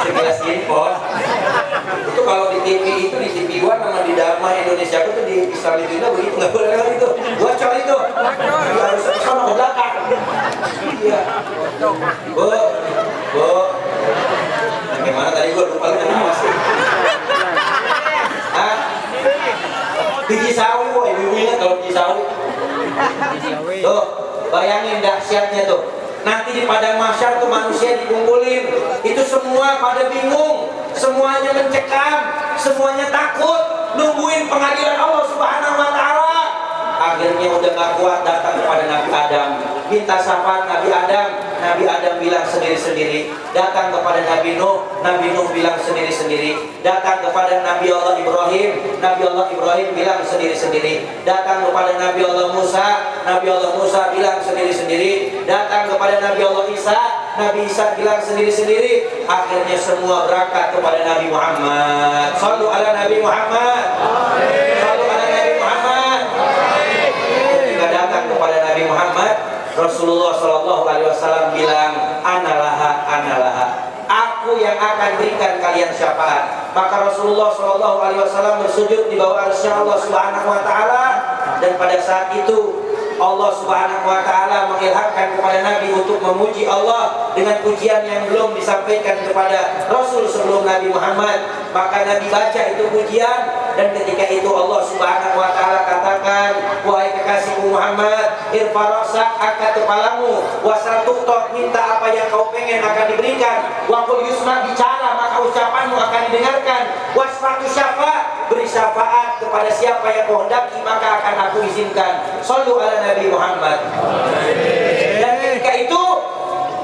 Sekilas info. Itu kalau di TV itu, di TV One sama di Dharma Indonesia itu di Islam itu begitu, nggak boleh lewat itu. Bocor itu. Dia harus sama ke belakang. Iya. Bu. Bagaimana tadi gua lupa lu kenapa sih? Hah? Biji sawi, wah ibu ingat kalau biji sawi. Tuh, bayangin dahsyatnya tuh. Nanti di padang mahsyar tuh manusia dikumpulin, itu semua pada bingung, semuanya mencekam, semuanya takut, nungguin pengadilan Allah Subhanahu Wa Taala. Akhirnya udah gak kuat, datang kepada Nabi Adam, minta syafaat Nabi Adam. Nabi Adam bilang sendiri-sendiri. Datang kepada Nabi Nuh bilang sendiri-sendiri. Datang kepada Nabi Allah Ibrahim, Nabi Allah Ibrahim bilang sendiri-sendiri. Datang kepada Nabi Allah Musa bilang sendiri-sendiri. Datang kepada Nabi Allah Nabi Isa bilang sendiri-sendiri. Akhirnya semua berangkat kepada Nabi Muhammad. Shallu ala Nabi Muhammad. Shallu ala Nabi Muhammad. Ketika datang kepada Nabi Muhammad, Rasulullah Shallallahu Alaihi Wasallam bilang, analaha, aku yang akan berikan kalian syafaat. Maka Rasulullah Shallallahu Alaihi Wasallam bersujud di bawah arsy Allah Subhanahu Wa Taala, dan pada saat itu Allah Subhanahu Wa Taala mengilhamkan kepada Nabi untuk memuji Allah dengan pujian yang belum disampaikan kepada Rasul sebelum Nabi Muhammad. Maka Nabi baca itu pujian, dan ketika itu Allah Subhanahu Wa Taala katakan, wahai kekasihku Muhammad, irfa ra'sak, angkat kepalamu, wasal tuqta, minta apa yang kau pengen akan diberikan, wa qul yusma, bicara maka ucapanmu akan didengarkan, wasfatu syafa, beri syafaat kepada siapa yang kau hendaki maka akan aku izinkan. Shallu ala Nabi Muhammad. Dan ketika itu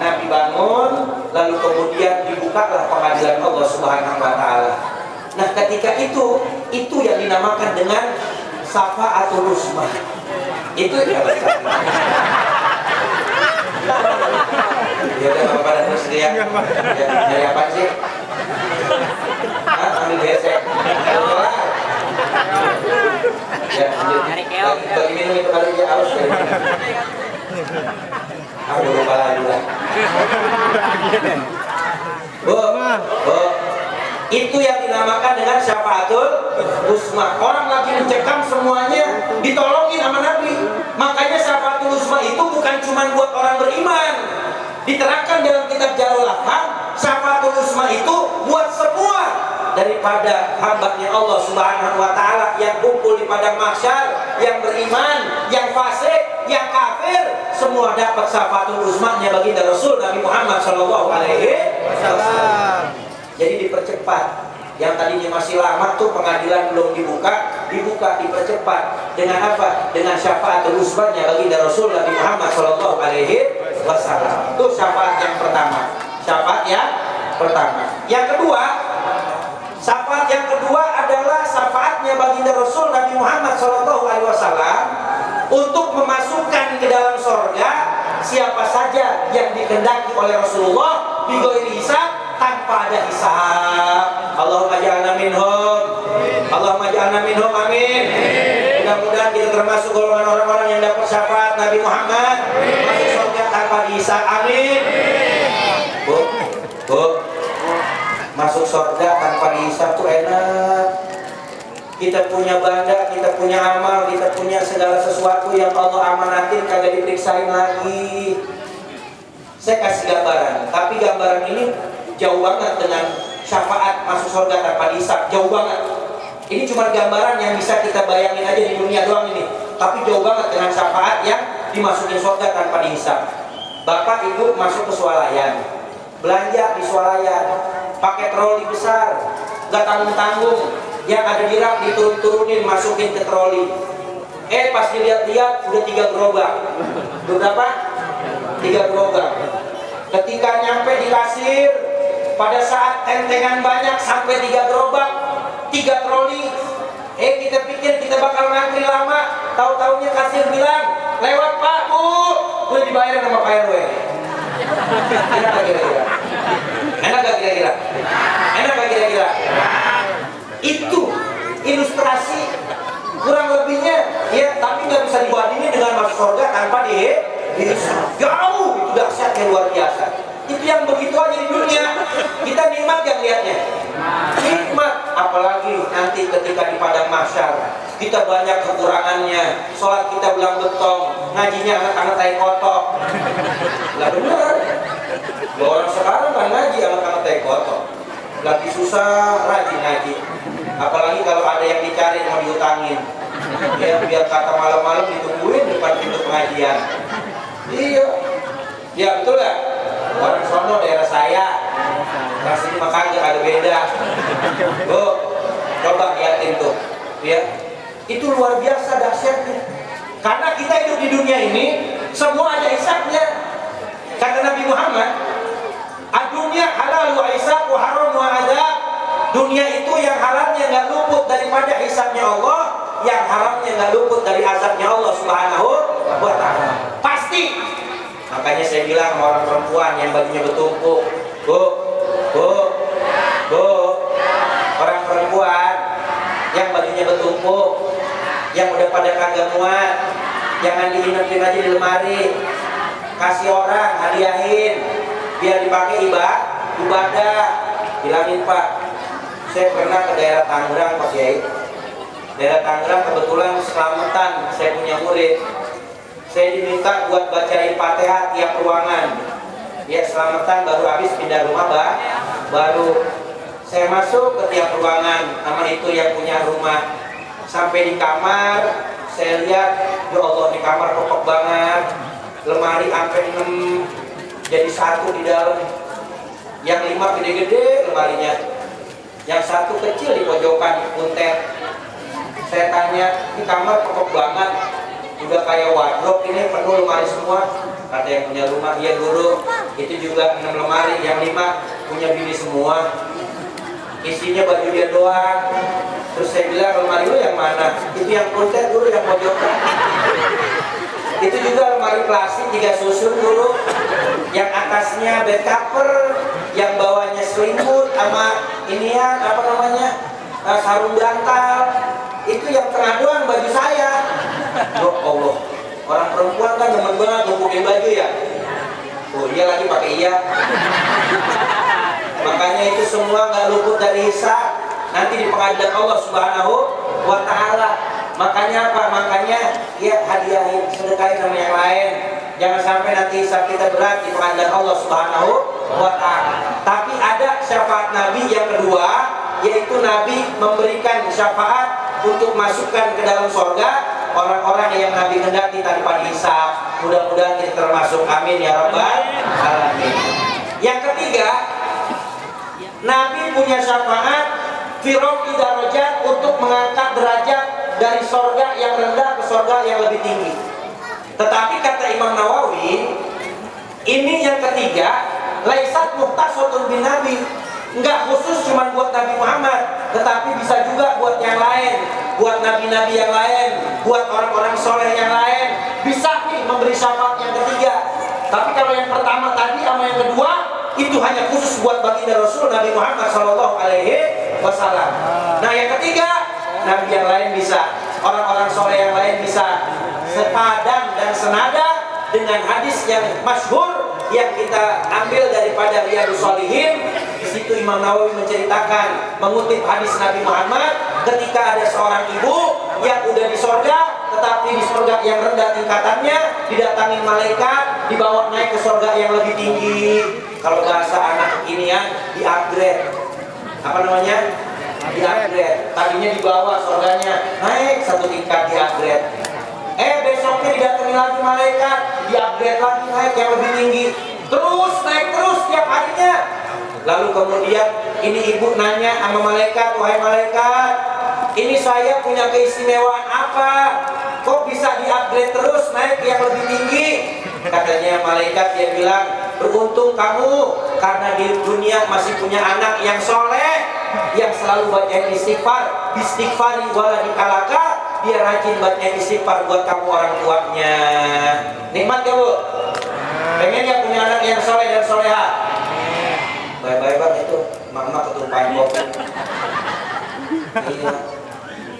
Nabi bangun, lalu kemudian dibukalah pengadilan Allah Subhanahu Wa Taala. Nah, ketika itu yang dinamakan dengan syafaatul uzma. Itu ya betul. Ya udah Bapak dan Ibu ya. Dari apa sih? Ambil besek. Ya, bagi minum itu kali aja aus ya. Aku lupa lagi lah. Bu, itu yang dinamakan dengan syafaatul uzma. Orang lagi mencekam semuanya ditolongin sama Nabi. Makanya syafaatul uzma itu bukan cuma buat orang beriman. Diterangkan dalam kitab Jalul Afham, syafaatul uzma itu buat semua, daripada hambanya Allah Subhanahu Wa Taala yang kumpul di padang mahsyar, yang beriman, yang fasik, yang kafir, semua dapat syafaatul uzma-nya baginda Rasul Nabi Muhammad Shallallahu Alaihi Wasallam. Jadi dipercepat. Yang tadinya masih lama tuh pengadilan belum dibuka, dipercepat. Dengan apa? Dengan syafaatul uzma-nya baginda Rasul Nabi Muhammad Shallallahu Alaihi Wasallam. Itu syafaat yang pertama. Syafaat yang pertama. Yang kedua, syafaat yang kedua adalah syafaatnya baginda Rasul Nabi Muhammad Shallallahu Alaihi Wasallam untuk memasukkan ke dalam surga siapa saja yang dikehendaki oleh Rasulullah bighairi hisab, tanpa ada hisab. Allahumma ja'alna minhum. Allahumma ja'alna minhum, amin. Mudah-mudahan kita termasuk golongan orang-orang yang dapat syafaat Nabi Muhammad, masuk surga tanpa dihisab, amin. Bu, masuk surga tanpa dihisab tuh enak. Kita punya banda, kita punya amal, kita punya segala sesuatu yang Allah amanatin, kagak diperiksain lagi. Saya kasih gambaran, tapi gambaran ini jauh banget dengan syafaat masuk surga tanpa dihisab, jauh banget. Ini cuma gambaran yang bisa kita bayangin aja di dunia doang ini, tapi jauh banget dengan syafaat yang dimasukin surga tanpa dihisab. Bapak ibu masuk ke swalayan, belanja di swalayan, pakai troli besar, gak tanggung-tanggung, yang ada di rak diturun-turunin, masukin ke troli. Pas dilihat-lihat udah 3 gerobak. Berapa? 3 gerobak. Ketika nyampe di kasir, pada saat tentengan banyak sampai 3 gerobak, 3 troli. Kita pikir kita bakal ngantri lama, tahu-taunya kasir bilang, lewat Pak, Bu, udah dibayar sama Pak RW. Enak gak kira-kira? Enak gak kira-kira? Enak gak kira-kira? Itu ilustrasi kurang lebihnya ya, tapi nggak bisa dibandingin dengan masuk surga tanpa dihisab. Jauh itu dahsyatnya, luar biasa. Itu yang begitu aja di dunia kita nikmat yang lihatnya, nikmat. Apalagi nanti ketika di padang mahsyar kita banyak kekurangannya, sholat kita belang betong, ngajinya anak-anak tai kotok. Lah bener, orang sekarang kan ngaji anak-anak tai kotok, lagi susah rajin ngaji. Apalagi kalau ada yang dicari mau diutangin, ya biar kata malam-malam ditungguin depan pintu pengajian. Iya, ya betul ya. Orang sono daerah saya, rasanya makanya ada beda. Bu, coba liatin tuh, ya. Itu luar biasa dahsyatnya. Karena kita hidup di dunia ini, semua ada hisabnya. Kata Nabi Muhammad, "Ad-dunya halal wa hisab wa haram wa adab." Dunia itu yang haramnya nggak luput daripada hisabnya Allah, yang haramnya nggak luput dari azabnya Allah Subhanahu wa Ta'ala. Pasti. Makanya saya bilang sama orang perempuan yang bajunya bertumpuk, bu, orang perempuan yang bajunya bertumpuk, yang udah pada kagak muat, jangan diinepin aja di lemari, kasih orang, hadiahin, biar dipakai ibadah. Bilangin, Pak, saya pernah ke daerah Tangerang, Pak Kiai. Daerah Tangerang kebetulan selamatan saya punya murid. Saya diminta buat bacain Fatihah tiap ruangan. Ya, selamatan baru habis pindah rumah baru. Saya masuk ke tiap ruangan sama itu yang punya rumah. Sampai di kamar, saya lihat, ya Allah, di kamar kokoh banget. Lemari sampai 6 jadi 1 di dalam. Yang 5 gede-gede lemarinya. Yang 1 kecil di pojokan kuntet. Saya tanya, di kamar kokoh banget, udah kayak wardrobe ini, penuh lemari semua. Kata yang punya rumah, iya guru, itu juga 6 lemari, yang 5 punya bini semua, isinya baju dia doang. Terus saya bilang, lemari lu yang mana? Itu yang kuntet guru, yang pojokan. Itu juga lemari plastik 3 susun guru, yang atasnya bed cover, yang bawahnya selimut sama inian apa namanya, sarung bantal. Itu yang tengah doang baju saya. Ya Allah, orang perempuan kan demen banget numpukin baju ya. Oh iya, lagi pakai iya. Makanya itu semua nggak luput dari hisab nanti di pengadilan Allah Subhanahu wa Ta'ala. Makanya apa? Makanya ya hadiahin, sedekahin sama yang lain. Jangan sampai nanti hisab kita berat di pengadilan Allah Subhanahu wa Ta'ala. Tapi ada syafaat Nabi yang kedua, yaitu Nabi memberikan syafaat untuk masukkan ke dalam surga orang-orang yang Nabi hendaki tanpa dihisab. Mudah-mudahan kita termasuk, amin ya rabbal alamin. Yang ketiga, Nabi punya syafaat fi rafi darajat, untuk mengangkat derajat dari surga yang rendah ke surga yang lebih tinggi. Tetapi kata Imam Nawawi, ini yang ketiga, laisat muhtasatun bin Nabi, enggak khusus cuma buat Nabi Muhammad, tetapi bisa juga buat yang lain, buat nabi-nabi yang lain, buat orang-orang soleh yang lain, bisa nih memberi syafaat yang ketiga. Tapi kalau yang pertama tadi sama yang kedua, itu hanya khusus buat baginda Rasul Nabi Muhammad SAW. Nah yang ketiga, nabi yang lain bisa, orang-orang soleh yang lain bisa sepadan dan senada dengan hadis yang masyhur yang kita ambil daripada Riyadhus Shalihin. Di situ Imam Nawawi menceritakan, mengutip hadis Nabi Muhammad, ketika ada seorang ibu yang udah di sorga, tetapi di sorga yang rendah tingkatannya, didatangin malaikat, dibawa naik ke sorga yang lebih tinggi. Kalau bahasa anak kekinian, di-upgrade. Apa namanya? Di-upgrade. Tadinya di bawah sorganya, naik satu tingkat, di-upgrade. Besoknya didatangin lagi malaikat, di-upgrade lagi, naik yang lebih tinggi. Terus, naik terus tiap harinya. Lalu kemudian ini ibu nanya sama malaikat, wahai malaikat, ini saya punya keistimewaan apa? Kok bisa di-upgrade terus, naik yang lebih tinggi? Katanya malaikat, dia bilang, beruntung kamu karena di dunia masih punya anak yang soleh, yang selalu baca istighfar, istighfari wala dikalaka, dia rajin baca istighfar buat kamu orang tuanya. Nikmat ya bu? Pengen ya punya anak yang soleh dan soleha? Baik-baik bang itu, mak-mak ketumpahan kopi. Iya.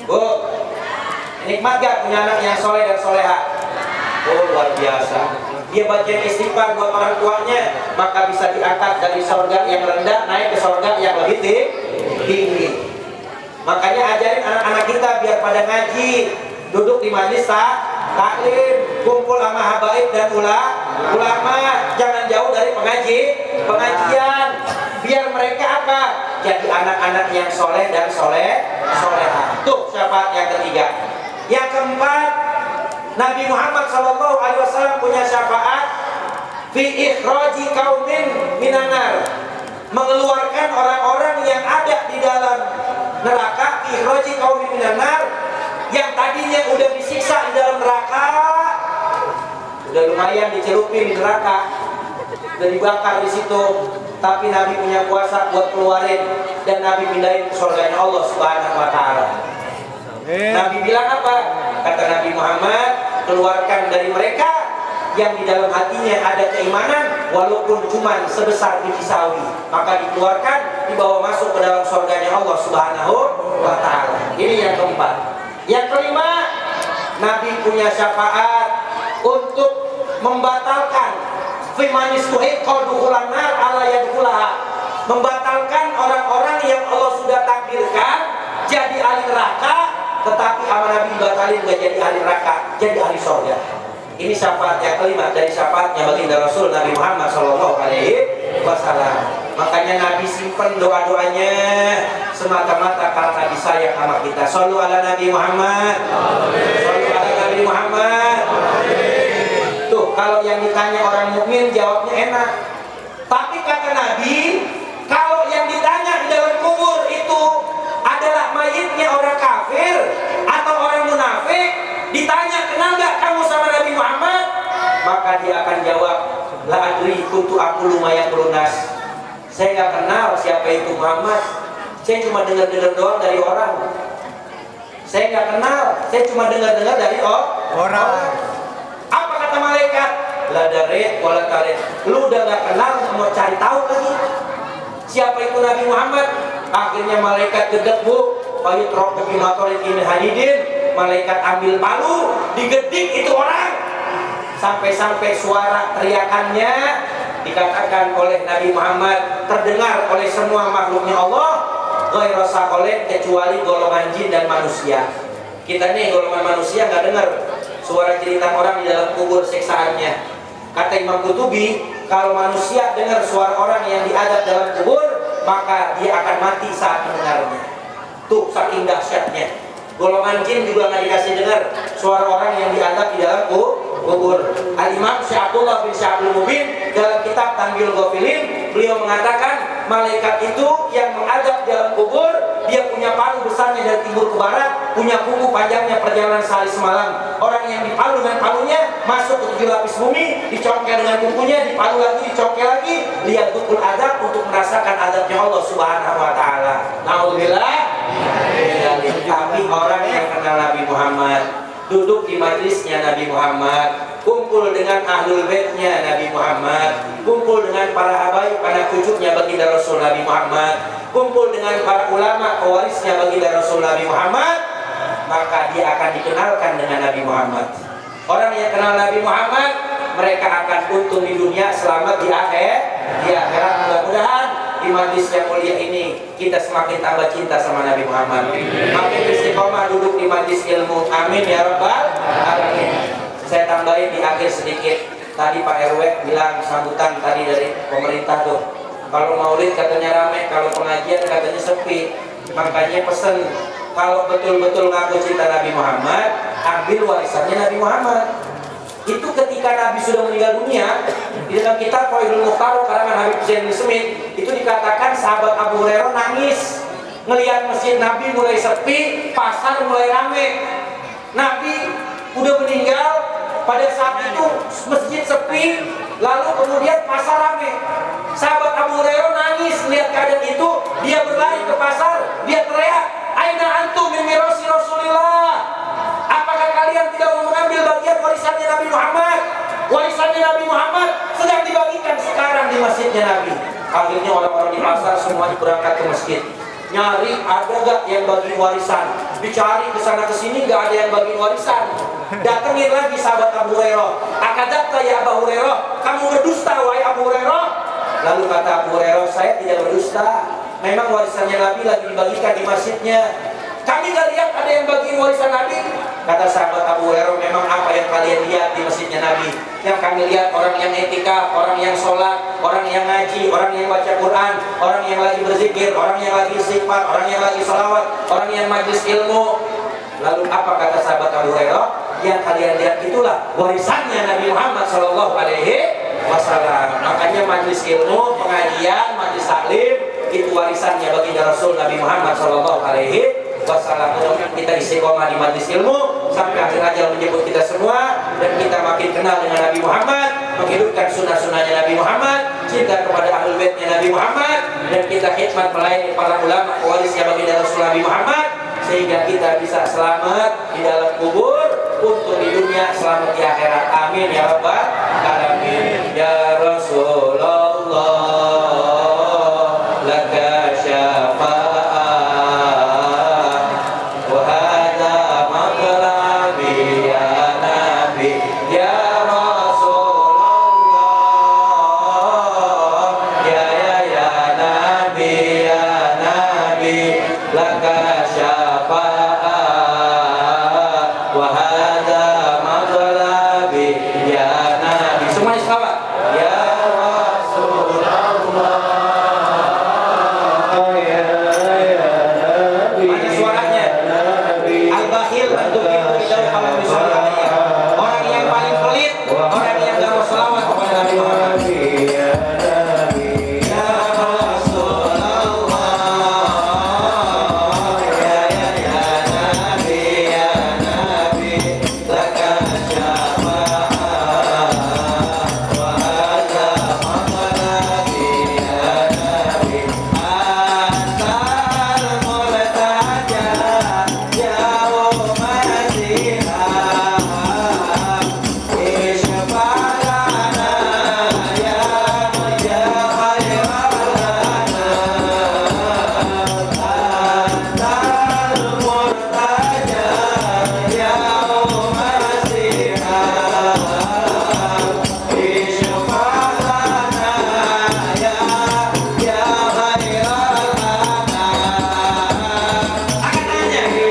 Bu, nikmat gak punya anak yang soleh dan soleha? Oh luar biasa. Dia baca istighfar buat orang tuanya, maka bisa diangkat dari sorga yang rendah naik ke sorga yang lebih tinggi. Makanya ajarin anak-anak kita biar pada ngaji, duduk di majelis taklim, kumpul sama habaib dan ulama, jangan jauh dari pengajian. Biar mereka apa? Jadi anak-anak yang soleh dan soleha. Tuh syafaat yang ketiga. Yang keempat, Nabi Muhammad SAW punya syafaat fi ikhraji qaumin minanar, mengeluarkan orang-orang yang ada di dalam neraka. Fi ikhraji qaumin minanar, yang tadinya udah disiksa di dalam neraka, udah lumayan dicelupin di neraka, udah dibakar di situ, tapi Nabi punya kuasa buat keluarin dan Nabi pindahin ke surganya Allah Subhanahu wa taala. Nabi bilang apa? Kata Nabi Muhammad, keluarkan dari mereka yang di dalam hatinya ada keimanan walaupun cuma sebesar biji sawi, maka dikeluarkan, dibawa masuk ke dalam surganya Allah Subhanahu wa taala. Ini yang keempat. Yang kelima, Nabi punya syafaat untuk membatalkan fimanis tuhiqqal dukhulan nar ala yadkhulaha, membatalkan orang-orang yang Allah sudah takdirkan jadi ahli neraka, tetapi sama Nabi batalin gak jadi ahli neraka, jadi ahli surga. Ini syafaat yang kelima dari syafaatnya baginda Rasul Nabi Muhammad SAW. Makanya Nabi simpen doa-doanya semata-mata karena Nabi sayang sama kita. Shallu ala Nabi Muhammad. Shallu ala Nabi Muhammad. Tuh kalau yang ditanya orang mukmin jawabnya enak. Tapi kata Nabi, kalau yang ditanya di dalam kubur itu adalah mayitnya orang kafir atau orang munafik, ditanya kenal gak kamu sama Nabi Muhammad, maka dia akan jawab, la adri kuntu aqulu ma yaqulun nas. Saya gak kenal siapa itu Muhammad, saya cuma dengar-dengar doang dari orang. Saya gak kenal, saya cuma dengar-dengar dari orang. Apa kata malaikat? La daret wala taret. Lu udah gak kenal, mau cari tahu lagi siapa itu Nabi Muhammad. Akhirnya malaikat gedek bu, payut rok bimatorin ini hadidin. Malaikat ambil palu, digedik itu orang, sampai-sampai suara teriakannya dikatakan oleh Nabi Muhammad terdengar oleh semua makhluknya Allah, ghairu saqalain, kecuali golongan jin dan manusia. Kita nih golongan manusia nggak dengar suara cerita orang di dalam kubur siksaannya. Kata Imam Qutubi, kalau manusia dengar suara orang yang diadab dalam kubur, maka dia akan mati saat mendengarnya. Tuh saking dahsyatnya. Golongan jin juga nggak dikasih dengar suara orang yang diadab di dalam kubur. Al-Imam Syekh Abdullah bin Syekh Abdul Mubin dalam kitab Tanbihul Ghafilin, beliau mengatakan malaikat itu yang mengadab di dalam kubur, dia punya palu besarnya dari timur ke barat, punya kuku panjangnya perjalanan sehari semalam. Orang yang dipalu dengan palunya masuk ke 7 lapis bumi, dicongkel dengan kukunya, dipalu lagi, dicongkel lagi, lihat dukul adab untuk merasakan adabnya Allah Subhanahu wa taala. Naudzubillah. Tapi orang yang kenal Nabi Muhammad, duduk di majlisnya Nabi Muhammad, kumpul dengan ahlul baitnya Nabi Muhammad, kumpul dengan para habaib, anak cucunya baginda Rasul Nabi Muhammad, kumpul dengan para ulama pewarisnya baginda Rasul Nabi Muhammad, maka dia akan dikenalkan dengan Nabi Muhammad. Orang yang kenal Nabi Muhammad, mereka akan untung di dunia, selamat di akhirat. Mudah-mudahan di majlis yang mulia ini kita semakin tambah cinta sama Nabi Muhammad, makin istiqomah duduk di majlis ilmu. Amin ya rabbal alamin. Saya tambahin di akhir sedikit. Tadi Pak RW bilang sambutan tadi dari pemerintah tuh, kalau maulid katanya rame, kalau pengajian katanya sepi. Makanya pesen, kalau betul-betul ngaku cinta Nabi Muhammad, ambil warisannya Nabi Muhammad. Itu ketika Nabi sudah meninggal dunia, di dalam kitab Faidul Mukhtar karangan Habib Zain bin Semit, itu dikatakan sahabat Abu Hurairah nangis ngelihat masjid Nabi mulai sepi, pasar mulai rame. Nabi udah meninggal, pada saat itu masjid sepi, lalu kemudian pasar rame. Sahabat Abu Hurairah nangis melihat keadaan itu, dia berlari ke pasar, dia teriak, "Aina antum min mirasi Rasulillah?" Apakah kalian tidak mau mengambil bagian warisannya Nabi Muhammad? Warisannya Nabi Muhammad sedang dibagikan sekarang di masjidnya Nabi. Akhirnya orang-orang di pasar semuanya berangkat ke masjid, nyari ada gak yang bagi warisan. Dicari kesana kesini gak ada yang bagi warisan. Datengin lagi sahabat Abu Hurairah, "Akadzabta ya Abu Hurairah, kamu berdusta wahai Abu Hurairah?" Lalu kata Abu Hurairah, "Saya tidak berdusta. Memang warisannya Nabi lagi dibagikan di masjidnya. Kami gak lihat ada yang bagi warisan Nabi." Kata sahabat Abu Hurairah, "Memang apa yang kalian lihat di masjidnya Nabi? Yang kami lihat orang yang etikaf, orang yang sholat, orang yang ngaji, orang yang baca Quran, orang yang lagi berzikir, orang yang lagi istighfar, orang yang lagi salawat, orang yang majlis ilmu." Lalu apa kata sahabat Abu Hurairah? "Yang kalian lihat itulah warisannya Nabi Muhammad Shallallahu Alaihi Wasallam." Makanya majlis ilmu, pengajian, majlis taklim itu warisannya baginda Rasul Nabi Muhammad Shallallahu Alaihi Wasallam. Mudah-mudahan kita istiqomah di majlis ilmu sampai akhir ajal menjemput kita semua, dan kita makin kenal dengan Nabi Muhammad, menghidupkan sunnah-sunnahnya Nabi Muhammad, cinta kepada ahlul baitnya Nabi Muhammad, dan kita khidmat melayani para ulama warisnya baginda Rasul Nabi Muhammad, sehingga kita bisa selamat di dalam kubur, untuk di dunia, selamat di akhirat. Amin ya rabbal alamin. Ya Rasulullah, laka syafa'ah wa hadza maqlabi ya Nabi. Ya Rasulullah, ya Nabi, ya Nabi, laka syafa'ah wa hadza maqlabi ya Nabi. Semuanya selawat. Ya Rasulullah, ya Nabi. Mana suaranya? Al-bakhil untuk itu tidak kalau misalnya orang yang paling pelit, orang yang enggak mau selawat kepada Nabi Muhammad. Ya Nabi, ya Rasulullah, ya Nabi, ya Nabi, laka syafa'ah wa hadza maqlabi ya Nabi. Antal multaja yauma zihab, ishfa'lana ya khairana. Antal multaja yauma zihab, ishfa'lana ya khairana. Angkat tangannya.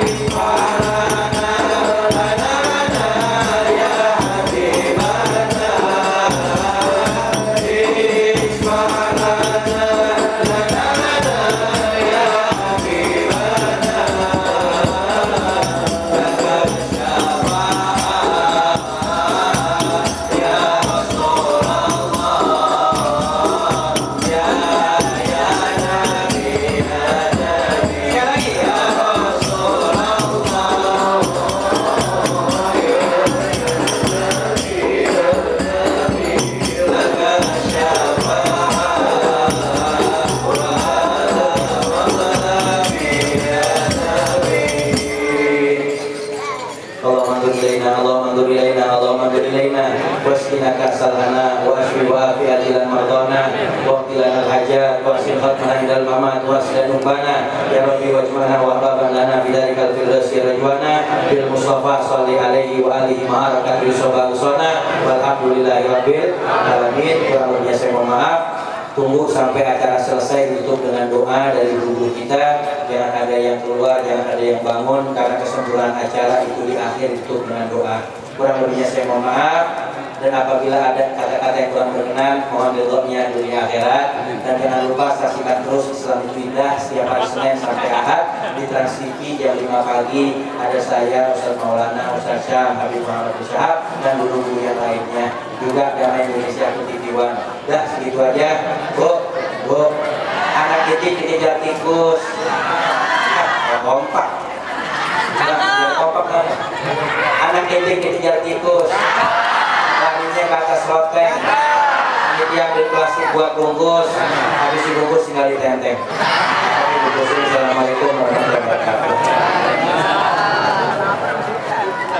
Sekali lagi. Ya Allahumma anzur ilaina, Allahumma anzur ilaina, Allahumma anzur ilaina, wasqina ka'sal hana wa wasfi wa afi ajilan mardana wa qilana al-hajat wa sin khatmana indal mamat wa sidan umbana ya Rabbi wajmana wa baban lana bidarikal firdausi rajwana bil mustafa salli alaihi wa alihi ma'arakat risobal usona walhamdulillahi rabbil alamin. Kurang lebihnya saya mohon maaf. Tunggu sampai acara selesai, tutup dengan doa dari guru kita. Jangan ada yang keluar, jangan ada yang bangun, karena kesempurnaan acara itu di akhir ditutup dengan doa. Kurang lebihnya saya mohon maaf. Dan apabila ada kata-kata yang kurang berkenan, mohon ridhonya dunia akhirat. Dan jangan lupa saksikan terus Islam itu Indah setiap hari Senin sampai Ahad di Trans TV jam 5 pagi. Ada saya, Ustaz Maulana, Ustaz Syah, Habib Muhammad Syahab, dan guru-guru yang lainnya. Juga Damai Indonesia TV One. Dah segitu aja. Bu, anak titik dikejar tikus. Kompak. Kompak kan? Anak titik dikejar tikus. Larinya ke atas loteng. Ini yang di plastik buat bungkus. Habis dibungkus tinggal ditenteng. Assalamualaikum warahmatullahi wabarakatuh.